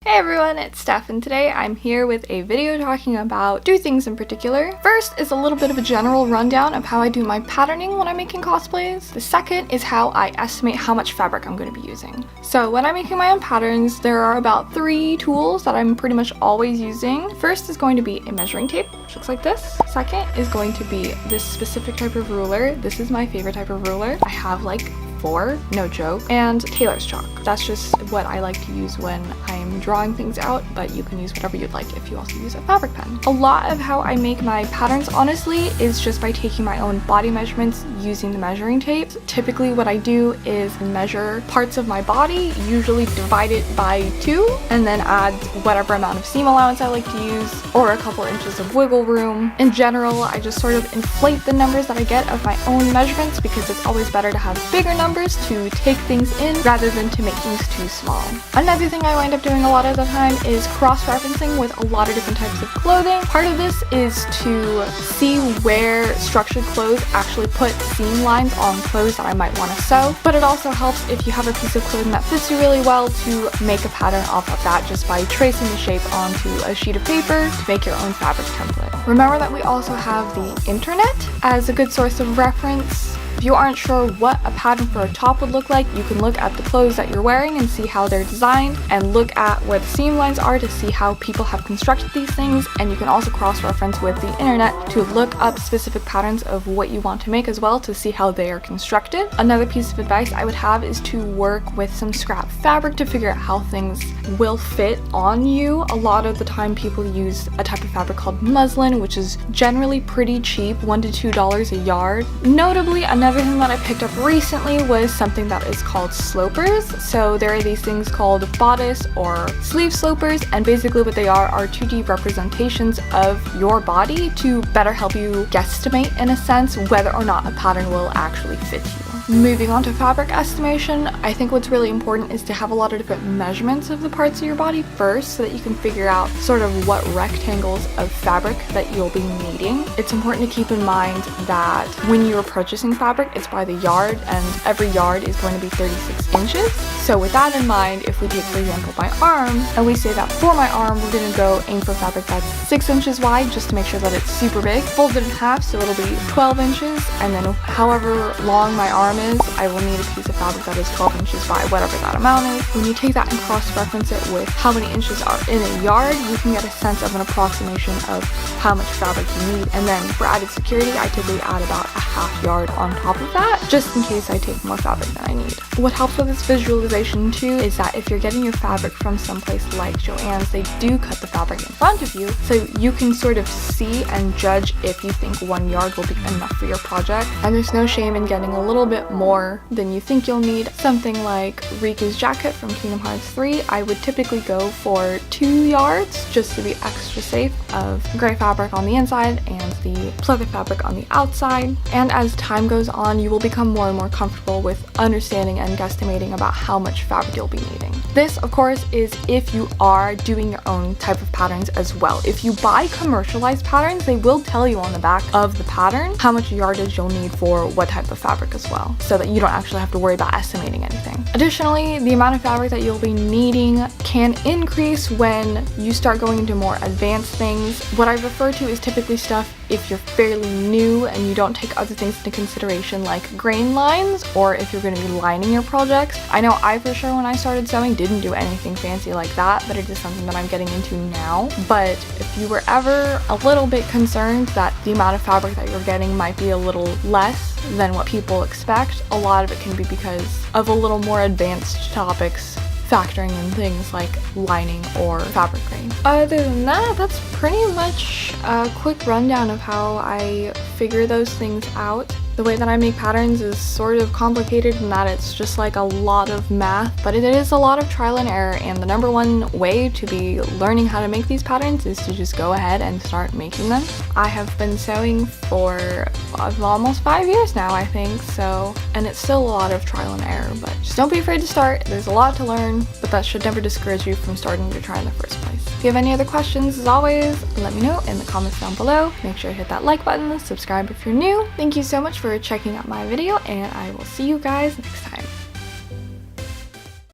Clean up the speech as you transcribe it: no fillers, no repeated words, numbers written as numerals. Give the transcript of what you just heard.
Hey everyone, it's Steph, and today I'm here with a video talking about two things in particular. First is a little bit of a general rundown of how I do my patterning when I'm making cosplays. The second is how I estimate how much fabric I'm going to be using. So when I'm making my own patterns, there are about 3 tools that I'm pretty much always using. First is going to be a measuring tape, which looks like this. Second is going to be this specific type of ruler. This is my favorite type of ruler. I have like 4, no joke, and tailor's chalk. That's just what I like to use when I'm drawing things out, but you can use whatever you'd like if you also use a fabric pen. A lot of how I make my patterns, honestly, is just by taking my own body measurements using the measuring tape. Typically what I do is measure parts of my body, usually divide it by 2, and then add whatever amount of seam allowance I like to use, or a couple inches of wiggle room. In general, I just sort of inflate the numbers that I get of my own measurements because it's always better to have bigger numbers to take things in rather than to make things too small. Another thing I wind up doing a lot of the time is cross-referencing with a lot of different types of clothing. Part of this is to see where structured clothes actually put seam lines on clothes that I might want to sew, but it also helps if you have a piece of clothing that fits you really well to make a pattern off of that just by tracing the shape onto a sheet of paper to make your own fabric template. Remember that we also have the internet as a good source of reference. If you aren't sure what a pattern for a top would look like, you can look at the clothes that you're wearing and see how they're designed, and look at where the seam lines are to see how people have constructed these things, and you can also cross-reference with the internet to look up specific patterns of what you want to make as well to see how they are constructed. Another piece of advice I would have is to work with some scrap fabric to figure out how things will fit on you. A lot of the time people use a type of fabric called muslin, which is generally pretty cheap, $1 to $2 a yard. Notably, another thing that I picked up recently was something that is called slopers. So there are these things called bodice or sleeve slopers, and basically what they are 2D representations of your body to better help you guesstimate, in a sense, whether or not a pattern will actually fit you. Moving on to fabric estimation, I think what's really important is to have a lot of different measurements of the parts of your body first so that you can figure out sort of what rectangles of fabric that you'll be needing. It's important to keep in mind that when you're purchasing fabric, it's by the yard, and every yard is going to be 36 inches. So with that in mind, if we take, for example, my arm, and we say that for my arm, we're going to go aim for fabric that's 6 inches wide just to make sure that it's super big, fold it in half so it'll be 12 inches, and then however long my arm is, I will need a piece of fabric that is 12 inches by whatever that amount is. When you take that and cross-reference it with how many inches are in a yard, you can get a sense of an approximation of how much fabric you need. And then for added security, I typically add about a half yard on top of that, just in case I take more fabric than I need. What helps with this visualization too is that if you're getting your fabric from someplace like Joann's, they do cut the fabric in front of you, so you can sort of see and judge if you think 1 yard will be enough for your project. And there's no shame in getting a little bit more than you think you'll need. Something like Riku's jacket from Kingdom Hearts 3, I would typically go for 2 yards just to be extra safe, of gray fabric on the inside and the pleather fabric on the outside. And as time goes on, you will become more and more comfortable with understanding and guesstimating about how much fabric you'll be needing. This, of course, is if you are doing your own type of patterns as well. If you buy commercialized patterns, they will tell you on the back of the pattern how much yardage you'll need for what type of fabric as well, so that you don't actually have to worry about estimating anything. Additionally, the amount of fabric that you'll be needing can increase when you start going into more advanced things. What I refer to is typically stuff if you're fairly new and you don't take other things into consideration like grain lines, or if you're going to be lining your projects. I know I for sure when I started sewing didn't do anything fancy like that, but it is something that I'm getting into now. But if you were ever a little bit concerned that the amount of fabric that you're getting might be a little less than what people expect, a lot of it can be because of a little more advanced topics factoring in things like lining or fabric grain. Other than that, that's pretty much a quick rundown of how I figure those things out. The way that I make patterns is sort of complicated in that it's just like a lot of math, but it is a lot of trial and error, and the number one way to be learning how to make these patterns is to just go ahead and start making them. I have been sewing for almost 5 years now, I think, so, and it's still a lot of trial and error, but just don't be afraid to start. There's a lot to learn, but that should never discourage you from starting to try in the first place. If you have any other questions, as always, let me know in the comments down below. Make sure to hit that like button, subscribe if you're new. Thank you so much for checking out my video, and I will see you guys next time.